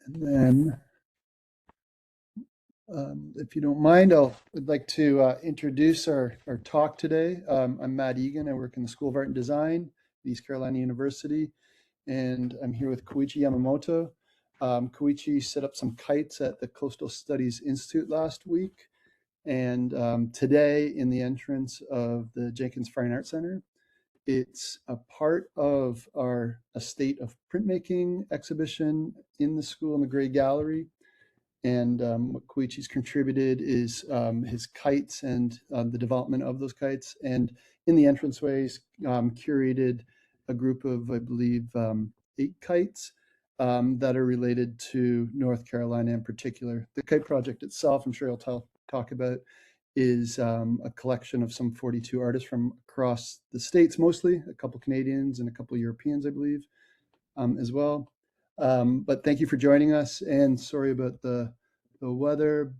And then, if you don't mind, I'd like to introduce our talk today. I'm Matt Egan. I work in the School of Art and Design at East Carolina University, and I'm here with Koichi Yamamoto. Koichi set up some kites at the Coastal Studies Institute last week, and today in the entrance of the Jenkins Fine Art Center. It's a part of a State of Printmaking exhibition in the school in the Gray Gallery. And what Koichi's contributed is his kites and the development of those kites. And in the entranceways, curated a group of, I believe, 8 kites that are related to North Carolina in particular. The kite project itself, I'm sure he'll talk about, is a collection of some 42 artists from across the states, mostly a couple Canadians and a couple Europeans, I believe, as well. But thank you for joining us, and sorry about the weather,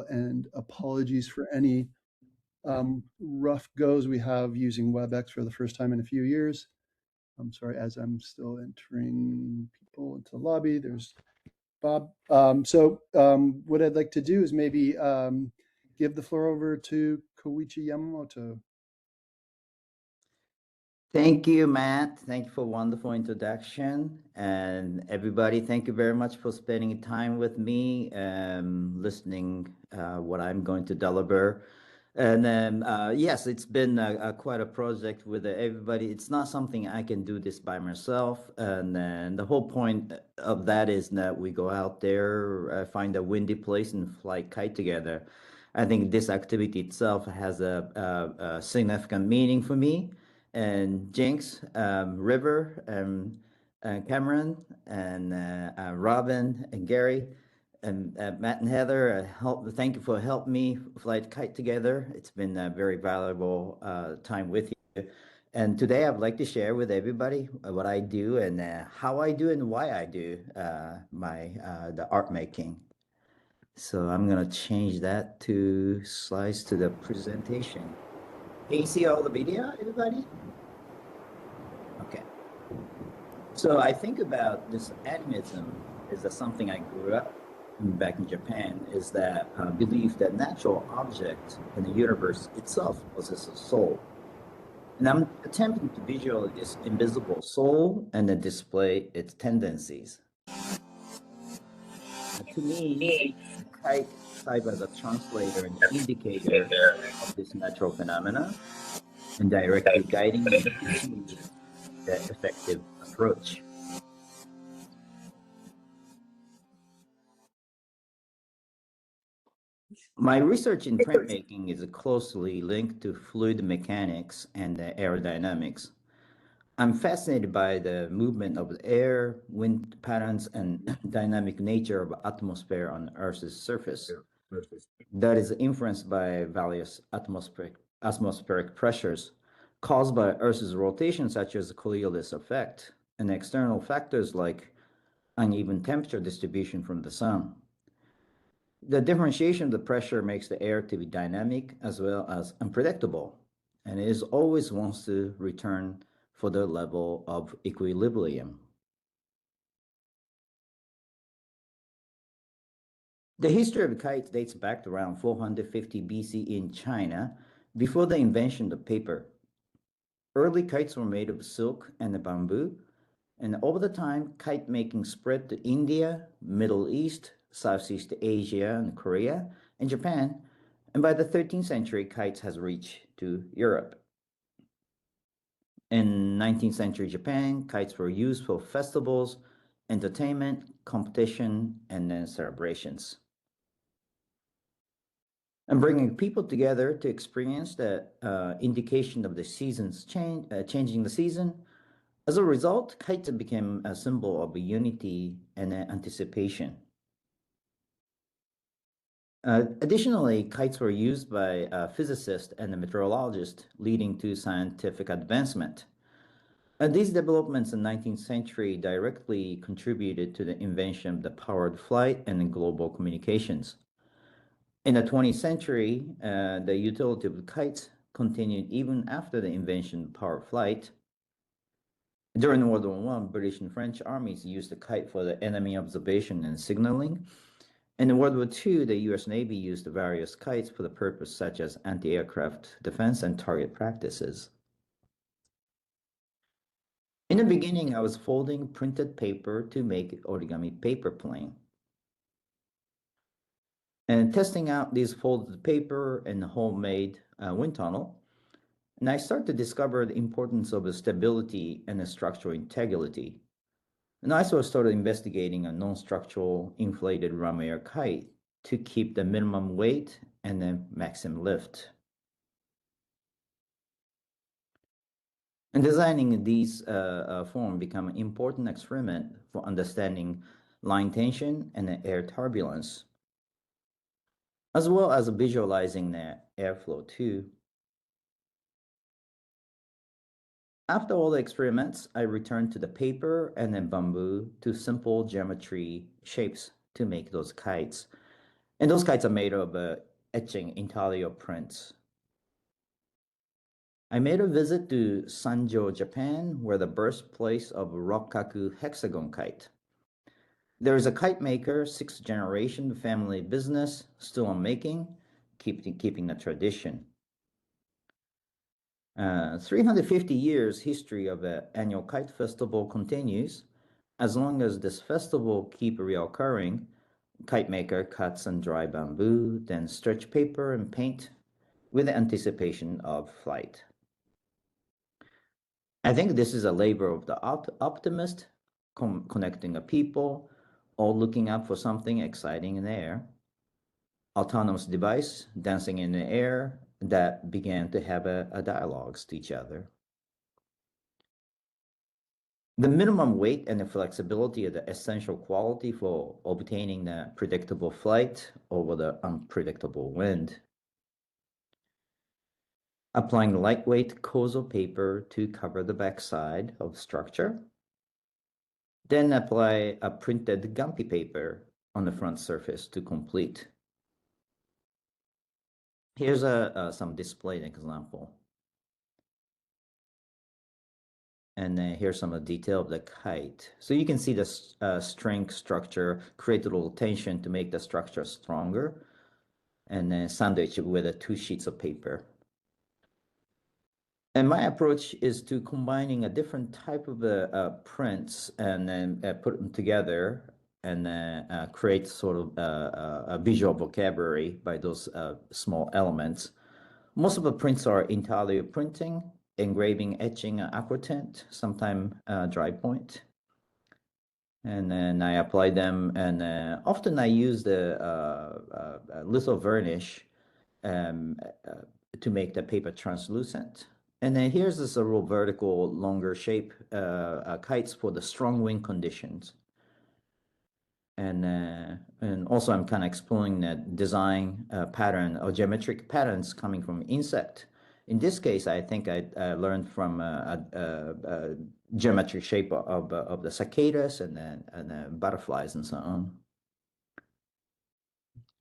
and apologies for any rough goes we have using WebEx for the first time in a few years. I'm sorry, as I'm still entering people into the lobby. There's Bob. What I'd like to do is maybe give the floor over to Koichi Yamamoto. Thank you, Matt. Thank you for a wonderful introduction. And everybody, thank you very much for spending time with me, listening what I'm going to deliver. And then, yes, it's been quite a project with everybody. It's not something I can do this by myself. And then the whole point of that is that we go out there, find a windy place and fly kite together. I think this activity itself has a significant meaning for me. And Jinx, River, Cameron, and Robin, and Gary, and Matt and Heather, thank you for helping me fly the kite together. It's been a very valuable time with you. And today I'd like to share with everybody what I do and how I do and why I do the art making. So I'm gonna change that to slides to the presentation. Can you see all the video, everybody? Okay. So I think about this animism is that something I grew up back in Japan, is that belief that natural object in the universe itself possesses a soul. And I'm attempting to visualize this invisible soul and then display its tendencies. To me, kite serves as a translator and indicator of this natural phenomena and directly guiding me to that effective approach. My research in printmaking is closely linked to fluid mechanics and aerodynamics. I'm fascinated by the movement of the air, wind patterns, and dynamic nature of atmosphere on Earth's surface that is influenced by various atmospheric pressures caused by Earth's rotation, such as the Coriolis effect, and external factors like uneven temperature distribution from the sun. The differentiation of the pressure makes the air to be dynamic as well as unpredictable, and it always wants to return for the level of equilibrium. The history of kites dates back to around 450 BC in China, before the invention of paper. Early kites were made of silk and bamboo, and over the time, kite making spread to India, Middle East, Southeast Asia, and Korea, and Japan, and by the 13th century, kites has reached to Europe. In 19th century Japan, kites were used for festivals, entertainment, competition, and then celebrations. And bringing people together to experience the indication of the seasons changing the season. As a result, kites became a symbol of unity and anticipation. Additionally, kites were used by physicists and meteorologists, leading to scientific advancement. These developments in the 19th century directly contributed to the invention of the powered flight and global communications. In the 20th century, the utility of kites continued even after the invention of powered flight. During World War I, British and French armies used the kite for the enemy observation and signaling. And in World War II, the US Navy used the various kites for the purpose such as anti-aircraft defense and target practices. In the beginning, I was folding printed paper to make origami paper plane. And testing out these folded paper and homemade wind tunnel, and I started to discover the importance of the stability and the structural integrity. And I also started investigating a non-structural inflated ram air kite to keep the minimum weight and the maximum lift. And designing these form become an important experiment for understanding line tension and the air turbulence, as well as visualizing the airflow too. After all the experiments, I returned to the paper and then bamboo to simple geometry shapes to make those kites. And those kites are made of etching intaglio prints. I made a visit to Sanjo, Japan, where the birthplace of Rokkaku hexagon kite. There is a kite maker, sixth generation family business, still on making, keeping the tradition. 350 years history of the annual kite festival continues. As long as this festival keep reoccurring, kite maker cuts and dry bamboo, then stretch paper and paint with the anticipation of flight. I think this is a labor of the optimist, connecting a people, all looking up for something exciting in the air. Autonomous device dancing in the air that began to have a dialogues to each other. The minimum weight and the flexibility are the essential quality for obtaining the predictable flight over the unpredictable wind. Applying lightweight kozo paper to cover the backside of structure. Then apply a printed gampi paper on the front surface to complete. Here's some display example. And here's some of the detail of the kite. So you can see the string structure, create a little tension to make the structure stronger, and then sandwich it with 2 sheets of paper. And my approach is to combining a different type of prints and then put them together and create sort of a visual vocabulary by those small elements. Most of the prints are intaglio printing, engraving, etching, aquatint, sometimes dry point. And then I apply them, and often I use the litho varnish to make the paper translucent. And then here's this real vertical, longer shape kites for the strong wind conditions. And also I'm kind of exploring the design pattern or geometric patterns coming from insect. In this case, I think I learned from a geometric shape of the cicadas and the butterflies and so on.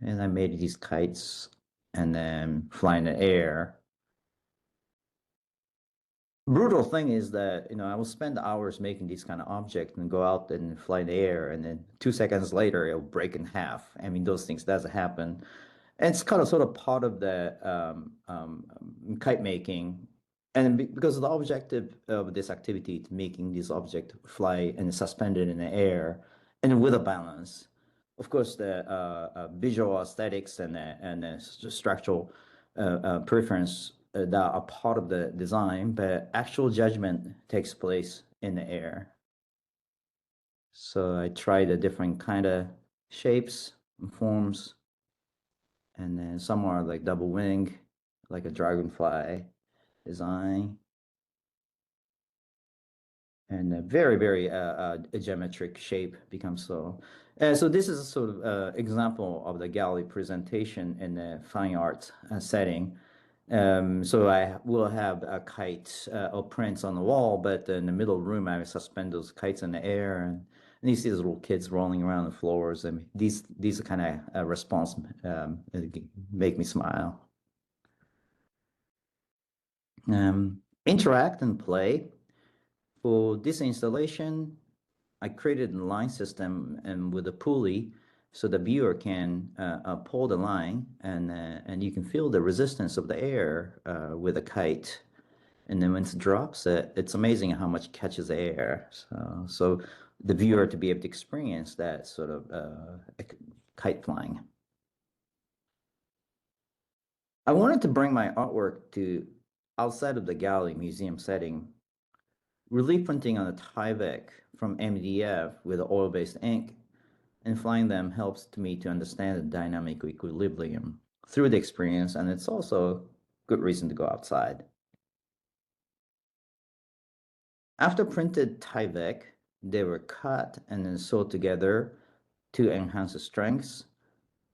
And I made these kites and then fly in the air. Brutal thing is that, I will spend hours making these kind of objects and go out and fly in the air, and then 2 seconds later it'll break in half. I mean, those things doesn't happen. And it's kind of sort of part of the kite making. And because the objective of this activity is making this object fly and suspended in the air and with a balance. Of course, the visual aesthetics and the structural preference that are part of the design, but actual judgment takes place in the air. So I tried the different kind of shapes and forms, and then some are like double wing, like a dragonfly design, and a very, very geometric shape becomes so. So this is a sort of example of the gallery presentation in the fine arts setting. So I will have a kite or prints on the wall, but in the middle room, I suspend those kites in the air, and you see those little kids rolling around the floors. I mean, these are kind of response make me smile. Interact and play. For this installation, I created a line system and with a pulley so the viewer can pull the line and you can feel the resistance of the air with a kite. And then when it drops, it's amazing how much it catches the air. So the viewer to be able to experience that sort of kite flying. I wanted to bring my artwork to outside of the gallery museum setting. Relief printing on a Tyvek from MDF with oil-based ink and flying them helps me to understand the dynamic equilibrium through the experience, and it's also a good reason to go outside. After printed Tyvek, they were cut and then sewed together to enhance the strengths,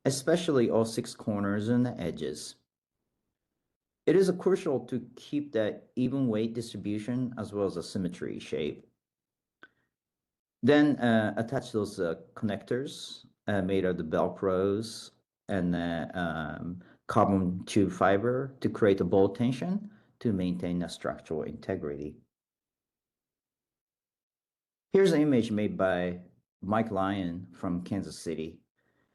especially all 6 corners and the edges. It is crucial to keep that even weight distribution as well as a symmetry shape. Then attach those connectors made of the Velcros and carbon tube fiber to create a ball tension to maintain a structural integrity. Here's an image made by Mike Lyon from Kansas City.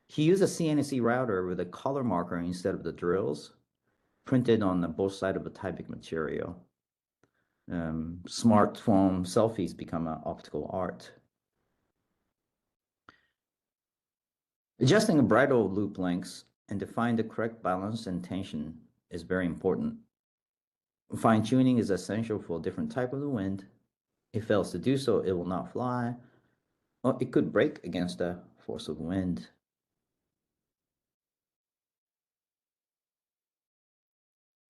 He used a CNC router with a color marker instead of the drills, printed on both sides of the Tyvek material. Smartphone selfies become an optical art. Adjusting bridle loop lengths and to find the correct balance and tension is very important. Fine tuning is essential for different type of the wind. If it fails to do so, it will not fly, or it could break against the force of wind.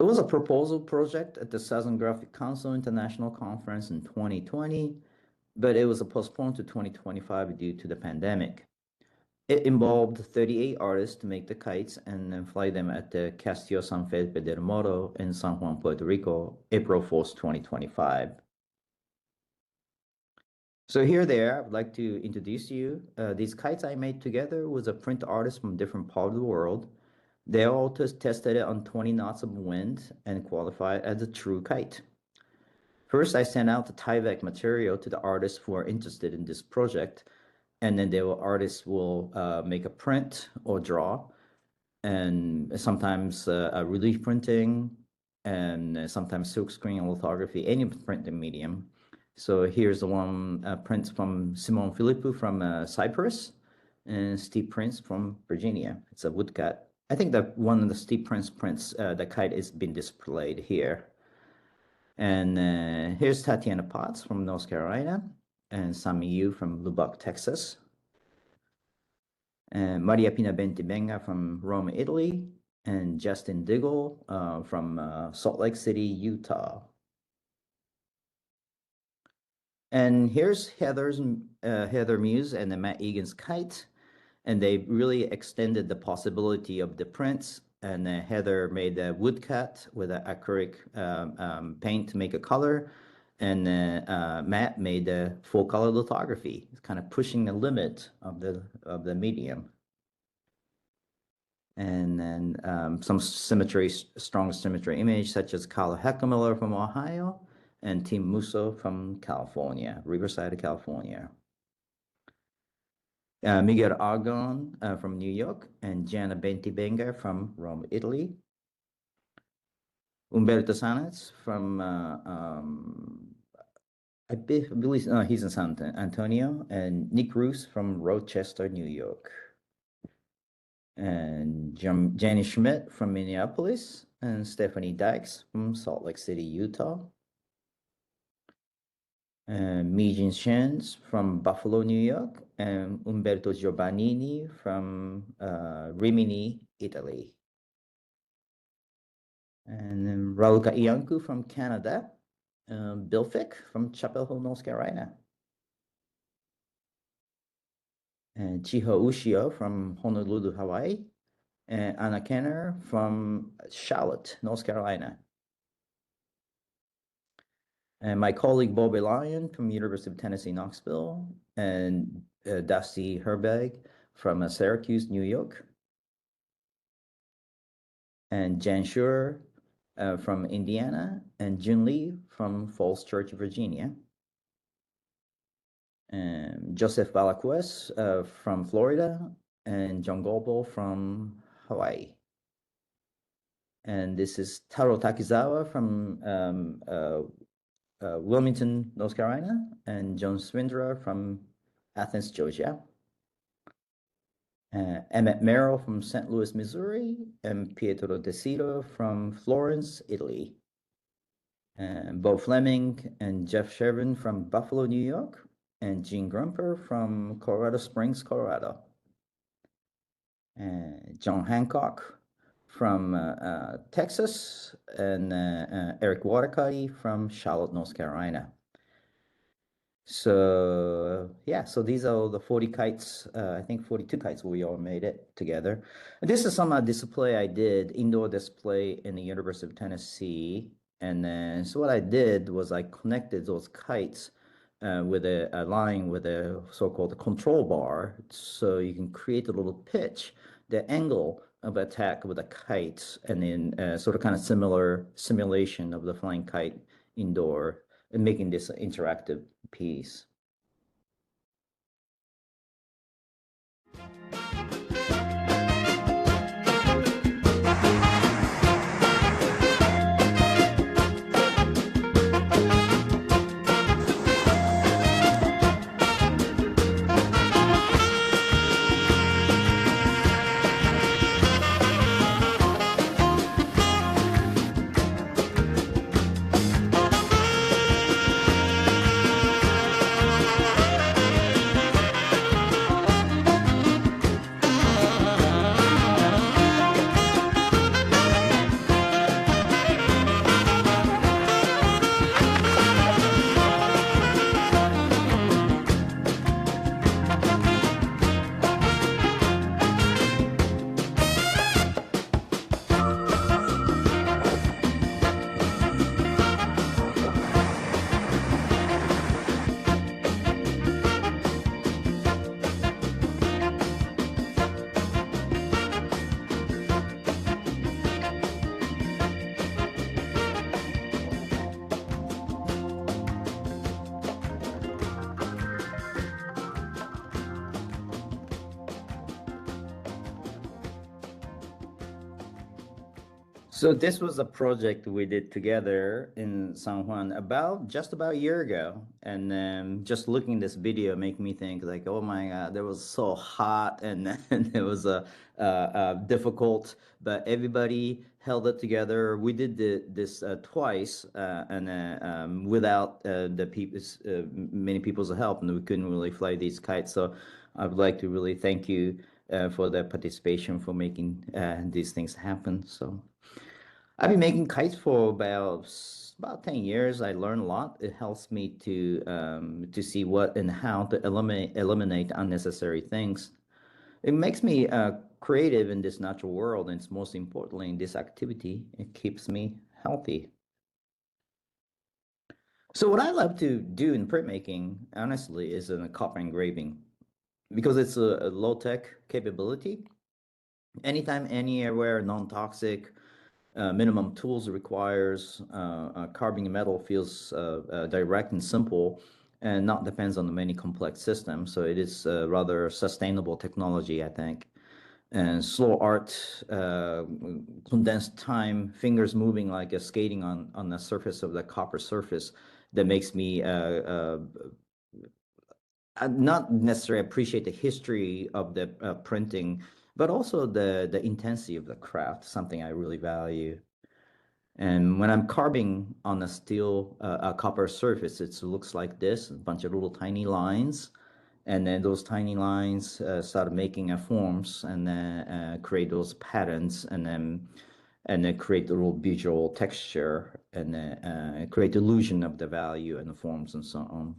It was a proposal project at the Southern Graphic Council International Conference in 2020, but it was postponed to 2025 due to the pandemic. It involved 38 artists to make the kites and then fly them at the Castillo San Felipe del Moro in San Juan, Puerto Rico, April 4th, 2025. So here they are. I'd like to introduce you. These kites I made together with a print artist from different parts of the world. They all tested it on 20 knots of wind and qualified as a true kite. First, I sent out the Tyvek material to the artists who are interested in this project, and then artists will make a print or draw, and sometimes a relief printing, and sometimes silkscreen and lithography, any printing medium. So here's the one prints from Simon Philippou from Cyprus, and Steve Prince from Virginia. It's a woodcut. I think that one of the Steve Prince prints, the kite is being displayed here. And here's Tatiana Potts from North Carolina, and Sami Yu from Lubbock, Texas. And Maria Pina Bentibenga from Rome, Italy, and Justin Diggle from Salt Lake City, Utah. And here's Heather Muse and Matt Egan's kite, and they really extended the possibility of the prints. And Heather made a woodcut with an acrylic paint to make a color, and Matt made a full color lithography, kind of pushing the limit of the medium. And then some strong symmetry image, such as Kyle Heckmiller from Ohio and Tim Musso from California, Riverside, California. Miguel Argon from New York, and Gianna Bentibenga from Rome, Italy. Umberto Sanez from, I believe he's in San Antonio, and Nick Roos from Rochester, New York. And Jenny Schmidt from Minneapolis, and Stephanie Dykes from Salt Lake City, Utah. And Mijin Shens from Buffalo, New York, and Umberto Giovannini from Rimini, Italy. And then Raluca Iancu from Canada, Bill Fick from Chapel Hill, North Carolina. And Chiho Ushio from Honolulu, Hawaii, and Anna Kenner from Charlotte, North Carolina. And my colleague Bobby Lyon from University of Tennessee, Knoxville, and Dusty Herberg from Syracuse, New York. And Jan Schur from Indiana, and Jun Lee from Falls Church, Virginia. Joseph Valaquez from Florida, and John Goble from Hawaii. And this is Taro Takizawa from Wilmington, North Carolina, and John Swindra from Athens, Georgia. Emmett Merrill from St. Louis, Missouri, and Pietro De Sido from Florence, Italy. And Bo Fleming and Jeff Shervin from Buffalo, New York, and Gene Grumper from Colorado Springs, Colorado. John Hancock from Texas, and Eric Watercutty from Charlotte, North Carolina. So yeah, so these are the 40 kites, I think 42 kites we all made it together. And this is some display I did, indoor display in the University of Tennessee. And then, so what I did was I connected those kites with a line with a so-called control bar. So you can create a little pitch, the angle of attack with the kites, and then sort of kind of similar simulation of the flying kite indoor, and making this interactive piece. So this was a project we did together in San Juan just about a year ago. And just looking at this video make me think like, oh my God, it was so hot, and it was difficult, but everybody held it together. We did this twice, and without many people's help, and we couldn't really fly these kites. So I would like to really thank you for the participation, for making these things happen. So I've been making kites for about 10 years. I learn a lot. It helps me to see what and how to eliminate unnecessary things. It makes me creative in this natural world, and it's most importantly in this activity. It keeps me healthy. So what I love to do in printmaking, honestly, is in a copper engraving, because it's a low-tech capability. Anytime, anywhere, non-toxic. Minimum tools requires carving metal feels direct and simple, and not depends on the many complex systems. So it is rather sustainable technology, I think. And slow art, condensed time, fingers moving like a skating on the surface of the copper surface, that makes me not necessarily appreciate the history of the printing, but also the intensity of the craft, something I really value. And when I'm carving on a steel, a copper surface, it looks like this, a bunch of little tiny lines. And then those tiny lines start making forms, and then create those patterns, and then create the little visual texture, and then create illusion of the value and the forms and so on.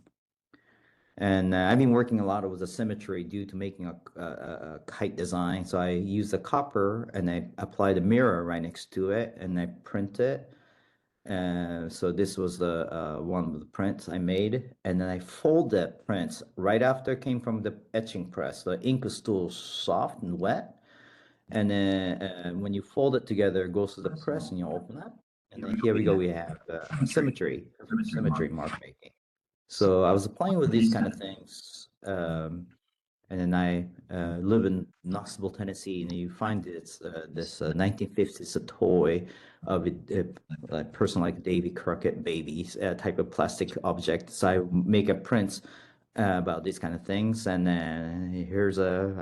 And I've been working a lot with the symmetry due to making a kite design. So I use the copper, and I apply the mirror right next to it, and I print it. So this was the one of the prints I made, and then I fold that prints right after it came from the etching press. The ink is still soft and wet, and then when you fold it together, it goes to the press, and you open it, and then here we go. We have symmetry mark making. So I was playing with these kind of things. And then I live in Knoxville, Tennessee, and you find this 1950s toy of a person like Davy Crockett babies type of plastic object. So I make a print about these kind of things, and then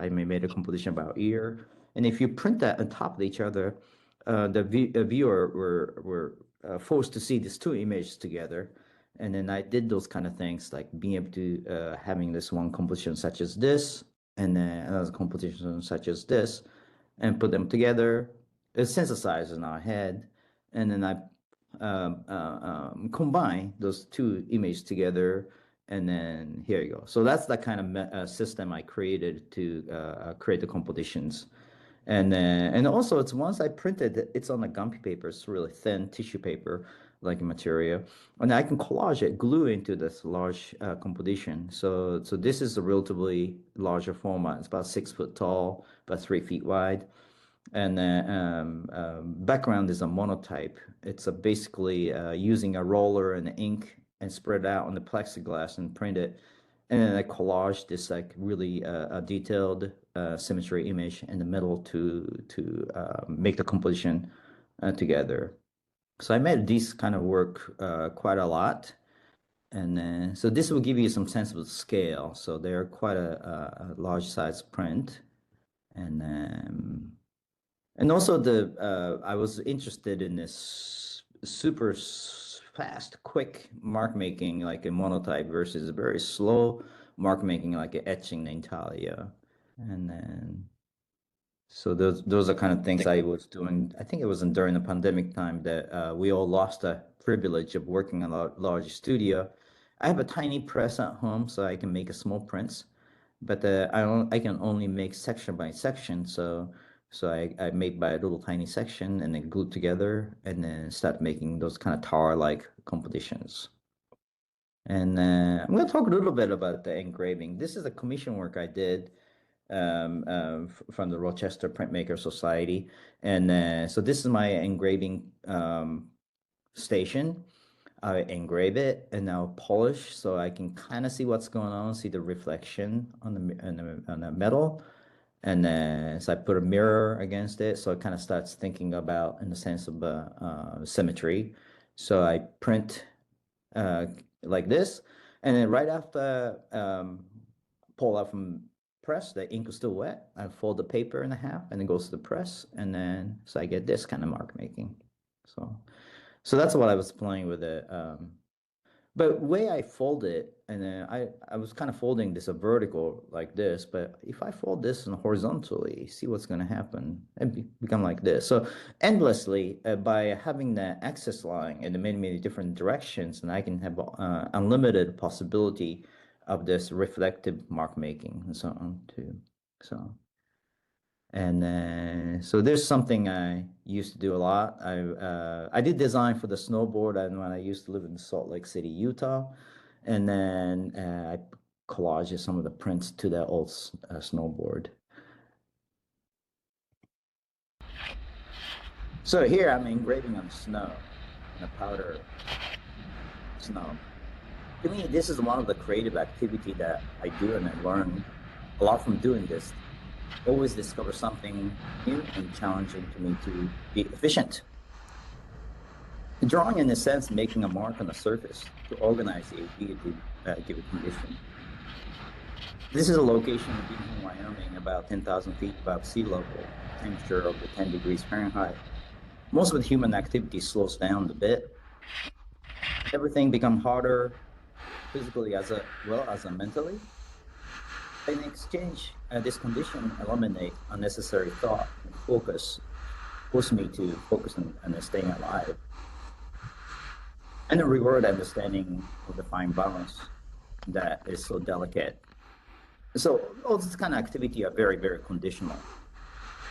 I made a composition about ear. And if you print that on top of each other, the viewer were forced to see these two images together. And then I did those kind of things, like being able to having this one composition such as this, and then another composition such as this, and put them together. It synthesizes in our head, and then I combine those two images together, and then here you go. So that's the kind of system I created to create the compositions. And also it's once I printed it, it's on a gumpy paper. It's really thin tissue paper like material, and I can collage it, glue into this large composition. So this is a relatively larger format. It's about 6 foot tall, about 3 feet wide, and the background is a monotype. It's basically using a roller and ink and spread it out on the plexiglass and print it. And then I collage this like really detailed symmetry image in the middle to make the composition together. So I made this kind of work quite a lot. And then, so this will give you some sense of scale. So they're quite a large size print. And then, and also I was interested in this super fast, quick mark making, like a monotype versus very slow mark making, like a etching intaglio. And then, so those are kind of things I was doing. I think it was during the pandemic time that we all lost the privilege of working in a large studio. I have a tiny press at home, so I can make a small prints, but I can only make section by section. So I made by a little tiny section and then glued together, and then start making those kind of tower-like compositions. And I'm going to talk a little bit about the engraving. This is a commission work I did from the Rochester Printmaker Society. And so this is my engraving station. I engrave it and now polish so I can kind of see what's going on, see the reflection on the metal. And then so I put a mirror against it, so it kind of starts thinking about in the sense of symmetry. So I print like this, and then right after pull out from press, the ink is still wet. I fold the paper in half, and it goes to the press, and then so I get this kind of mark making. So that's what I was playing with it. But way I fold it, and then I was kind of folding this a vertical like this, but if I fold this horizontally, see what's going to happen. It become like this. So endlessly, by having the axis line in the many different directions, and I can have unlimited possibility of this reflective mark making and so on too. So there's something I used to do a lot. I did design for the snowboard, and when I used to live in Salt Lake City, Utah, and then I collaged some of the prints to that old snowboard. So here I'm engraving on snow, on a powder snow. To me, this is one of the creative activity that I do, and I learn a lot from doing this. Always discover something new and challenging to me to be efficient. Drawing, in a sense, making a mark on the surface to organize a given condition. This is a location in Greenville, Wyoming, about 10,000 feet above sea level, temperature of 10 degrees Fahrenheit. Most of the human activity slows down a bit. Everything becomes harder, physically as well as mentally. In exchange, this condition eliminate unnecessary thought and force me to focus on staying alive. And a reward understanding of the fine balance that is so delicate. So all this kind of activity are very conditional.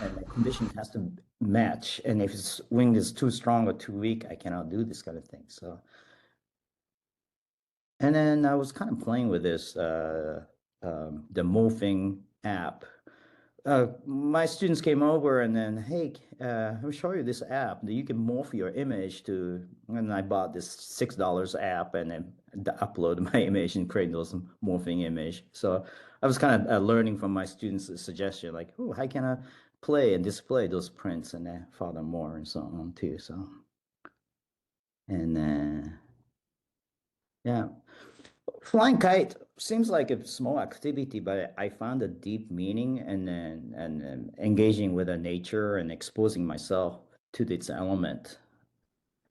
And the condition has to match. And if its wind is too strong or too weak, I cannot do this kind of thing. So, and then I was kind of playing with this, the morphing app. my students came over and then, hey, I'll show you this app that you can morph your image to. And I bought this $6 app and then upload my image and create those morphing image. So I was kind of learning from my students' suggestion, like, oh, how can I play and display those prints and furthermore and so on too. So, and yeah. Flying kite seems like a small activity, but I found a deep meaning and engaging with the nature and exposing myself to its element.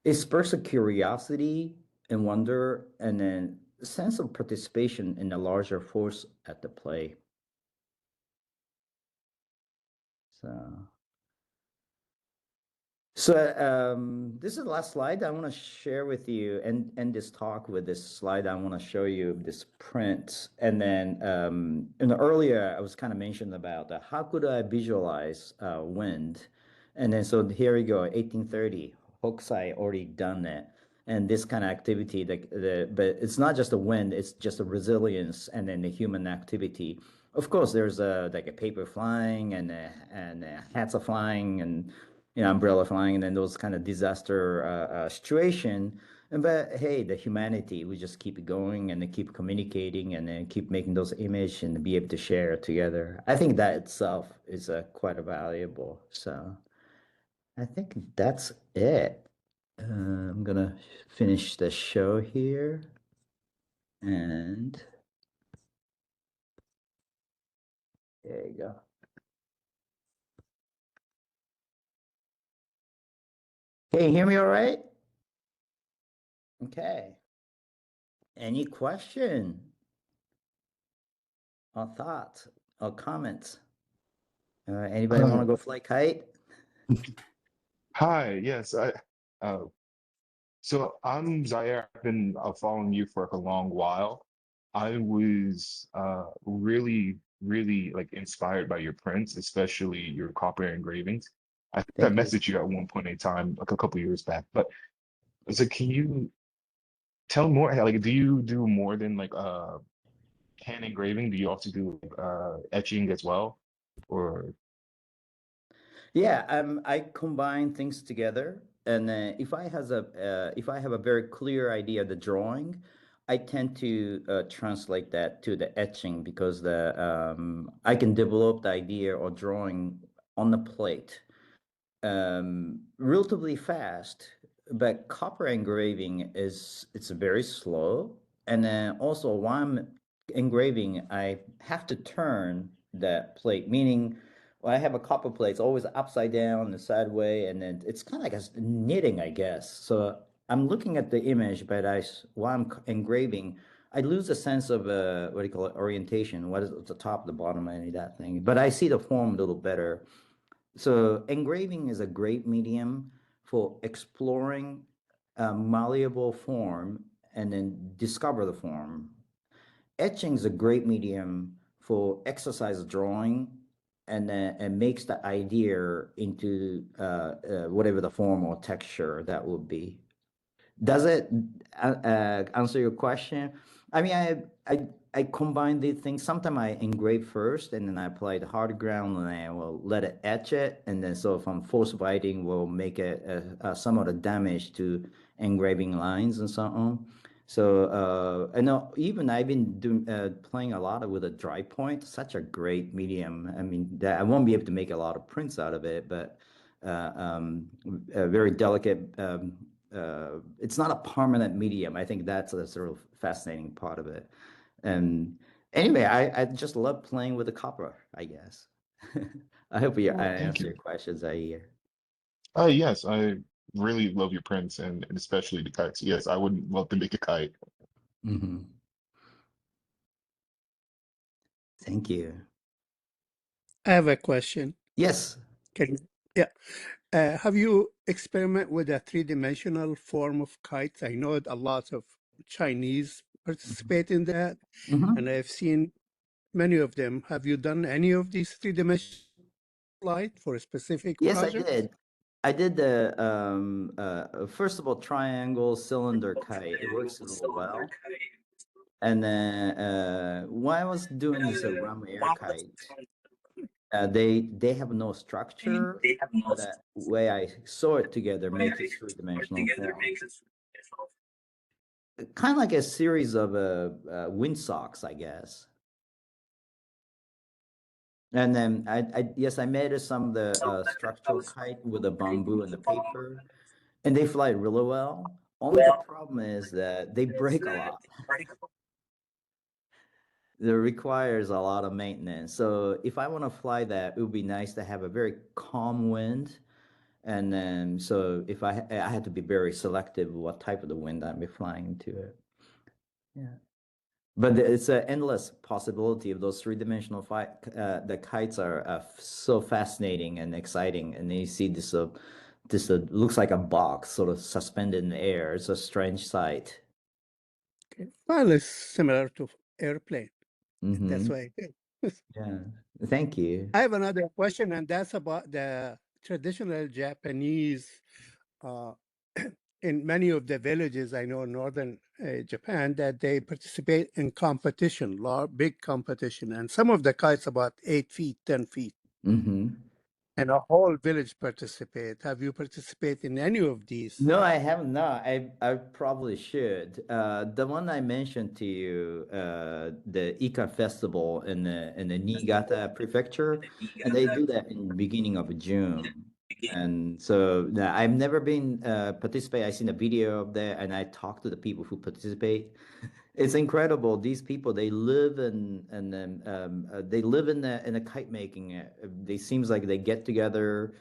It spurs a curiosity and wonder, and then a sense of participation in a larger force at the play. So. This is the last slide I want to share with you and end this talk with this slide. I want to show you this print. And then earlier I was kind of mentioned about how could I visualize wind? And then so here we go, 1830, Hokusai already done that. And this kind of activity, but it's not just the wind, it's just the resilience and then the human activity. Of course, there's like a paper flying and hats are flying and umbrella flying and then those kind of disaster situation. But hey, the humanity, we just keep going and then keep communicating and then keep making those images and be able to share together. I think that itself is quite valuable. So I think that's it. I'm gonna finish the show here and there you go. Can you hear me all right? Okay. Any question or thoughts or comments? Anybody want to go fly kite? Hi, yes, uh, so I'm Zaire. I've been following you for like a long while. I was really like inspired by your prints, especially your copper engravings. I think I Thank you. messaged you at one point in time, like a couple years back. But so can you tell more? Like, do you do more than like hand engraving? Do you also do etching as well? Or Yeah, I combine things together, and if I have a very clear idea of the drawing, I tend to translate that to the etching because the I can develop the idea or drawing on the plate relatively fast, but copper engraving it's very slow. And then also while I'm engraving, I have to turn that plate, meaning well, I have a copper plate, it's always upside down and sideways, and then it's kind of like a knitting, I guess. So I'm looking at the image, but while I'm engraving, I lose a sense of what do you call it, orientation, what is at the top, the bottom, any of that thing. But I see the form a little better. So engraving is a great medium for exploring a malleable form and then discover the form. Etching is a great medium for exercise drawing and makes the idea into whatever the form or texture that would be. Does it answer your question? I mean, I combine these things. Sometimes I engrave first, and then I apply the hard ground, and I will let it etch it, and then so if I'm force writing, will make it somewhat of damage to engraving lines and so on. So I know even I've been doing playing a lot with a dry point. Such a great medium. I mean, that I won't be able to make a lot of prints out of it, but a very delicate. It's not a permanent medium. I think that's a sort of fascinating part of it. And anyway, I just love playing with the copper, I guess. I hope I thank answer you. your questions, I hear. Yes, I really love your prints and especially the kites. Yes, I would love to make a kite. Hmm. Thank you. I have a question. Yes. Can yeah. Have you experiment with a three-dimensional form of kites? I know a lot of Chinese participate in that, Hmm. and I've seen many of them. Have you done any of these three-dimensional flight for specific Yes, I projects? did. I did the first of all triangle cylinder kite. It works real well. And then when I was doing this rum air kite, They have no structure. That way I saw it together makes it three-dimensional form. Kind of like a series of windsocks, I guess. And then yes, I made some of the structural kite with the bamboo and the paper, and they fly really well. Only the problem is that they break a lot. It requires a lot of maintenance. So if I want to fly that, it would be nice to have a very calm wind. And then, so if I had to be very selective what type of the wind I'd be flying into it. Yeah. But it's an endless possibility of those three-dimensional the kites are so fascinating and exciting. And then you see this looks like a box sort of suspended in the air. It's a strange sight. Okay. Well, it's similar to airplane. That's Mm-hmm. why. Yeah. Thank you. I have another question, and that's about the traditional Japanese. In many of the villages I know in northern Japan, that they participate in competition, big competition, and some of the kites about 8 feet, 10 feet, Mm-hmm. and a whole village participate. Have you participated in any of these? No, I haven't. No, I probably should. The one I mentioned to you, the Ika Festival in the Niigata Prefecture, and they do that in the beginning of June. And so I've never been participate. I seen a video of that, and I talked to the people who participate. It's incredible. These people, they live they live in the kite making. They seems like they get together,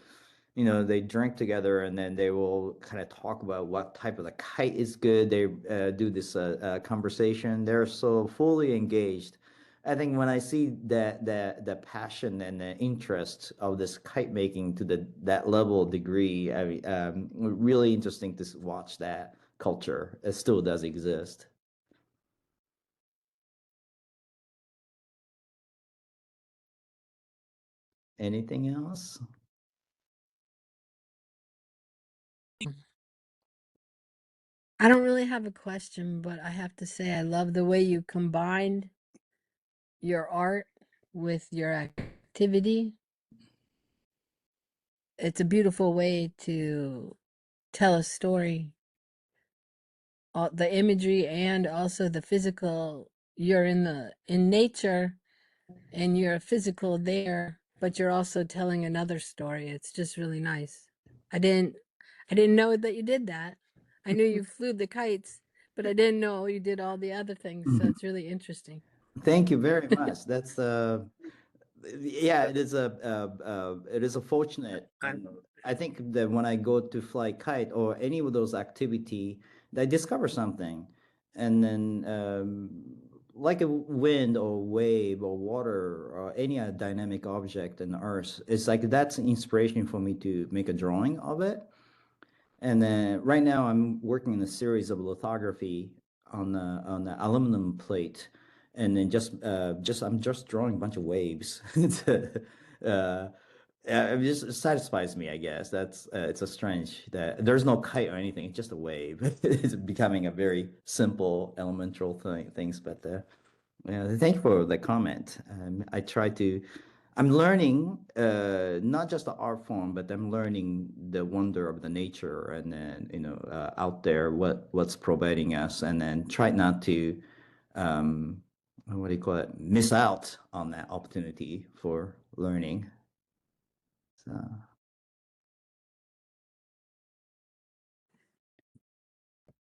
they drink together, and then they will kind of talk about what type of the kite is good. They do this conversation. They're so fully engaged. I think when I see the passion and the interest of this kite making to that level degree, really interesting to watch that culture. It still does exist. Anything else? I don't really have a question, but I have to say I love the way you combined your art with your activity. It's a beautiful way to tell a story. The imagery and also the physical. You're in nature and you're physical there, but you're also telling another story. It's just really nice. I didn't know that you did that. I knew you flew the kites, but I didn't know you did all the other things. So it's really interesting. Thank you very much. That's yeah, it is a fortunate. And I think that when I go to fly kite or any of those activity, I discover something, and then like a wind or wave or water or any dynamic object in the earth, it's like that's inspiration for me to make a drawing of it. And then right now I'm working in a series of lithography on the aluminum plate, and then I'm just drawing a bunch of waves. It just satisfies me, I guess. That's it's a strange that there's no kite or anything. It's just a wave. It's becoming a very simple, elemental things. But yeah, thank you for the comment. I try to. I'm learning not just the art form, but I'm learning the wonder of the nature, and then out there what's providing us, and then try not to what do you call it, miss out on that opportunity for learning. So.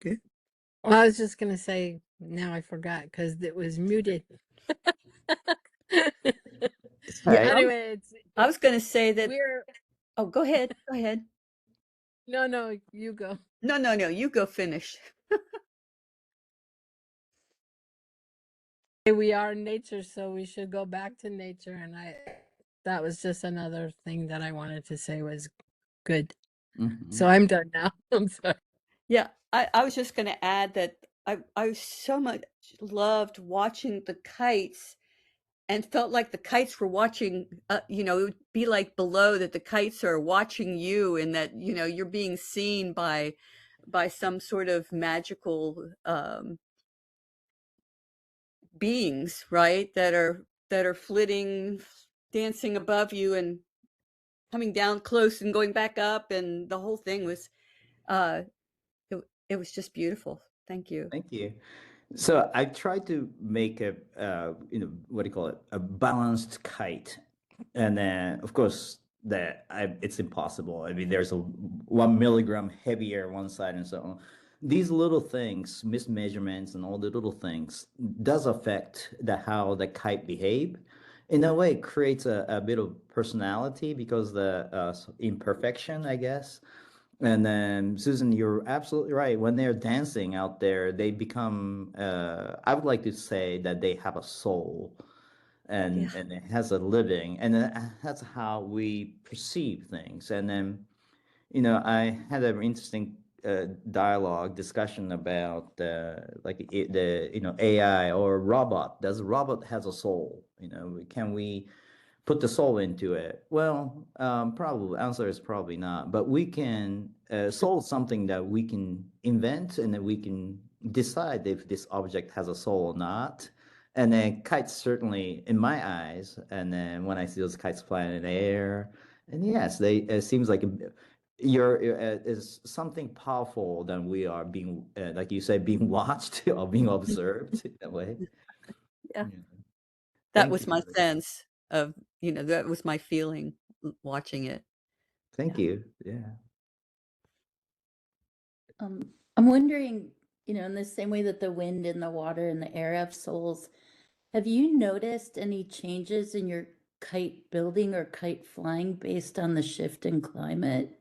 Okay. Well, I was just gonna say, now I forgot because it was muted. Right. Anyway, I was going to say that. we're Oh, go ahead. Go ahead. no, you go. No, you go finish. We are in nature, so we should go back to nature. And that was just another thing that I wanted to say was good. Mm-hmm. So I'm done now. I'm sorry. Yeah, I was just going to add that I so much loved watching the kites and felt like the kites were watching, it would be like below that the kites are watching you, and that, you're being seen by some sort of magical beings, right? That are flitting dancing above you and coming down close and going back up, and the whole thing was uh it was just beautiful. Thank you. Thank you. So I tried to make a, what do you call it, a balanced kite, and then of course it's impossible. I mean, there's a 1 milligram heavier one side and so on. These little things, mismeasurements, and all the little things does affect how the kite behave. In a way, it creates a bit of personality because the imperfection, I guess. And then, Susan, you're absolutely right. When they're dancing out there, they become, I would like to say that they have a soul Yeah. and it has a living. And that's how we perceive things. And then, I had an interesting dialogue discussion about AI or robot. Does a robot has a soul? Can we put the soul into it? Well, probably answer is probably not. But we can soul something that we can invent, and then we can decide if this object has a soul or not. And then kites certainly, in my eyes, and then when I see those kites flying in the air, and yes, it seems like you're is something powerful than we are being, like you said, being watched or being observed in a way. Yeah. Yeah. That Thank was you. my sense of, that was my feeling watching it. Thank you. Yeah. I'm wondering, in the same way that the wind and the water and the air have souls, have you noticed any changes in your kite building or kite flying based on the shift in climate?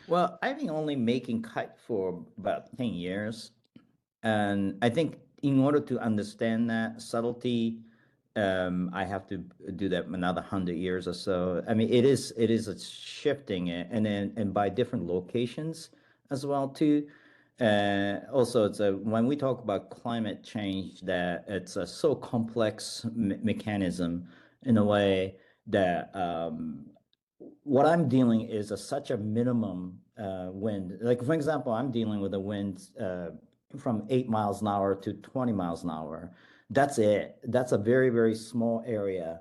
Well, I've been only making kite for about 10 years. And I think in order to understand that subtlety, I have to do that another 100 years or so. I mean, it is a shifting it, and by different locations as well too. Also, when we talk about climate change, that it's a so complex mechanism in a way that what I'm dealing is such a minimum wind. Like for example, I'm dealing with a wind from 8 miles an hour to 20 miles an hour. That's it. That's a very, very small area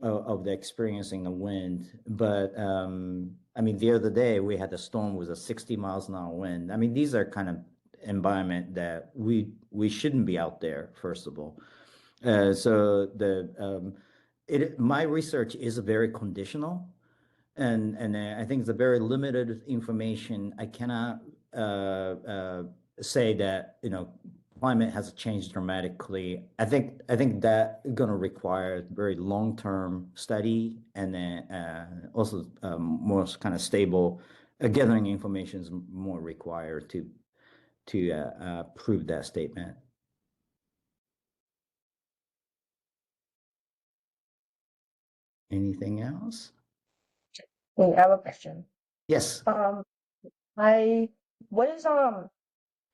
of the experiencing the wind. But I mean, the other day we had a storm with a 60 miles an hour wind. I mean, these are kind of environment that we shouldn't be out there, first of all. So my research is very conditional, and I think it's a very limited information. I cannot say that climate has changed dramatically. I think that going to require very long-term study, and then also more kind of stable gathering information is more required to prove that statement. Anything else? Hey, I have a question. Yes. What is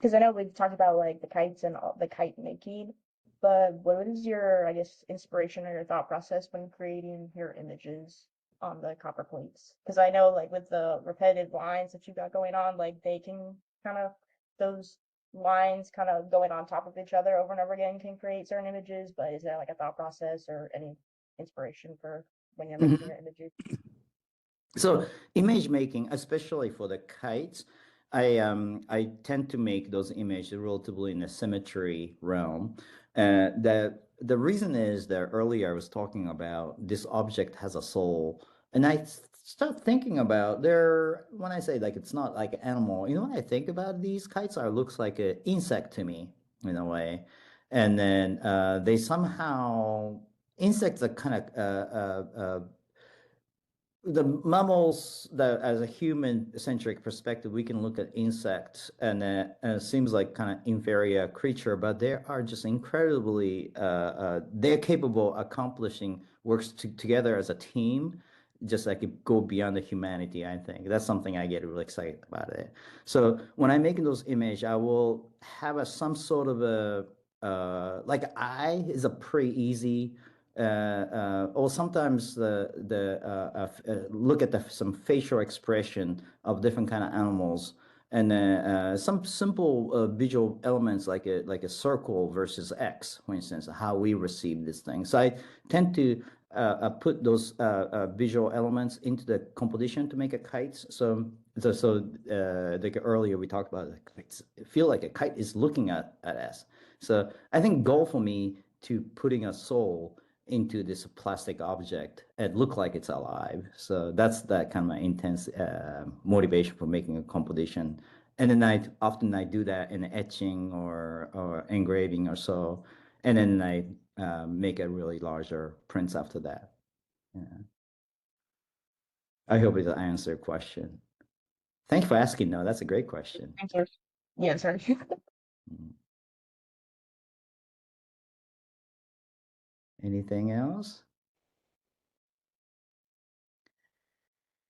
because I know we've talked about like the kites and all the kite making, but what is your, I guess, inspiration or your thought process when creating your images on the copper plates? Because I know like with the repetitive lines that you got going on, like they can kind of those lines kind of going on top of each other over and over again can create certain images, but is there like a thought process or any inspiration for when you're making your images? So image making, especially for the kites, I tend to make those images relatively in the symmetry realm. The reason is that earlier I was talking about this object has a soul, and I start thinking about when I say like it's not like an animal, when I think about these kites looks like an insect to me in a way, and then they somehow insects are kind of the mammals that as a human centric perspective we can look at insects and it seems like kind of inferior creature, but they are just incredibly they're capable of accomplishing works together as a team, just like it go beyond the humanity. I think that's something I get really excited about it. So when I'm making those images, I will have some sort of a like eye is a pretty easy or sometimes look at some facial expression of different kind of animals, and some simple visual elements like a circle versus X, for instance, how we receive this thing. So I tend to put those visual elements into the composition to make a kite. So like earlier we talked about, feel like a kite is looking at us. So I think goal for me to putting a soul into this plastic object and look like it's alive. So that's that kind of intense motivation for making a composition. And then I often do that in etching or engraving or so, and then I make a really larger prints after that. Yeah. I hope it answers your question. Thanks for asking. No, that's a great question. Answers. Yeah, sorry. Anything else?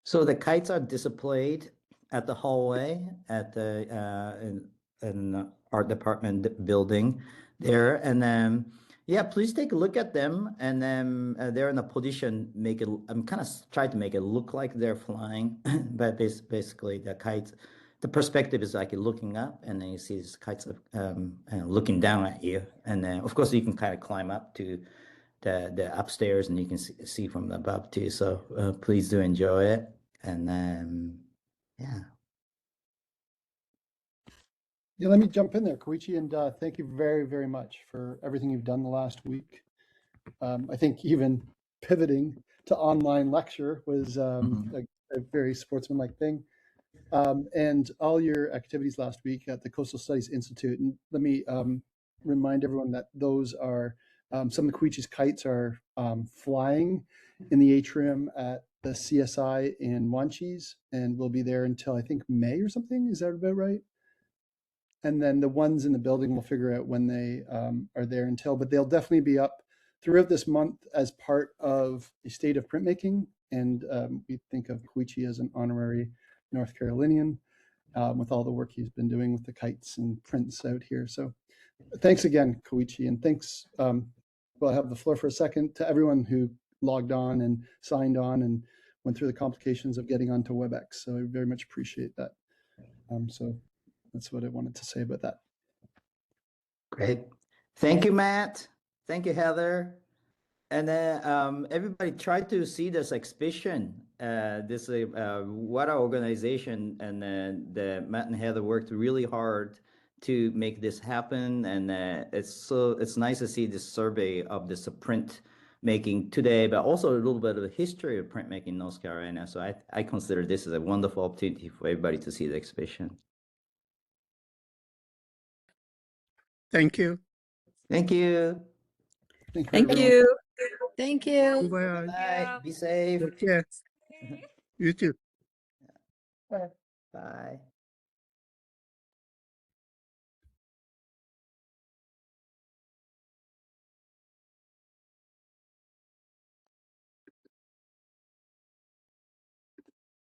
So the kites are displayed at the hallway at the in art department building there, and then yeah, please take a look at them. And then they're in a position make it. I'm kind of trying to make it look like they're flying, but basically the kites. The perspective is like you're looking up, and then you see these kites looking down at you, and then of course you can kind of climb up to the upstairs, and you can see from above too. So please do enjoy it. And then, yeah. Yeah, let me jump in there, Koichi, and thank you very, very much for everything you've done the last week. I think even pivoting to online lecture was a very sportsmanlike thing. And all your activities last week at the Coastal Studies Institute. And let me remind everyone that those are some of the Koichi's kites are flying in the atrium at the CSI in Wanchese, and we'll be there until I think May or something. Is that about right? And then the ones in the building, we'll figure out when they are there until, but they'll definitely be up throughout this month as part of a State of Printmaking. And we think of Koichi as an honorary North Carolinian with all the work he's been doing with the kites and prints out here. So thanks again, Koichi, and thanks, well, I have the floor for a second, to everyone who logged on and signed on and went through the complications of getting onto WebEx. So I very much appreciate that. So that's what I wanted to say about that. Great. Thank you, Matt. Thank you, Heather. And then everybody try to see this exhibition. This what our organization and the Matt and Heather worked really hard to make this happen. And it's nice to see this survey of this print making today, but also a little bit of the history of printmaking in North Carolina. So I consider this as a wonderful opportunity for everybody to see the exhibition. Thank you. Thank you. Thank you. Thank you. Bye. Bye. Be safe. Take care. You too. Whatever. Bye.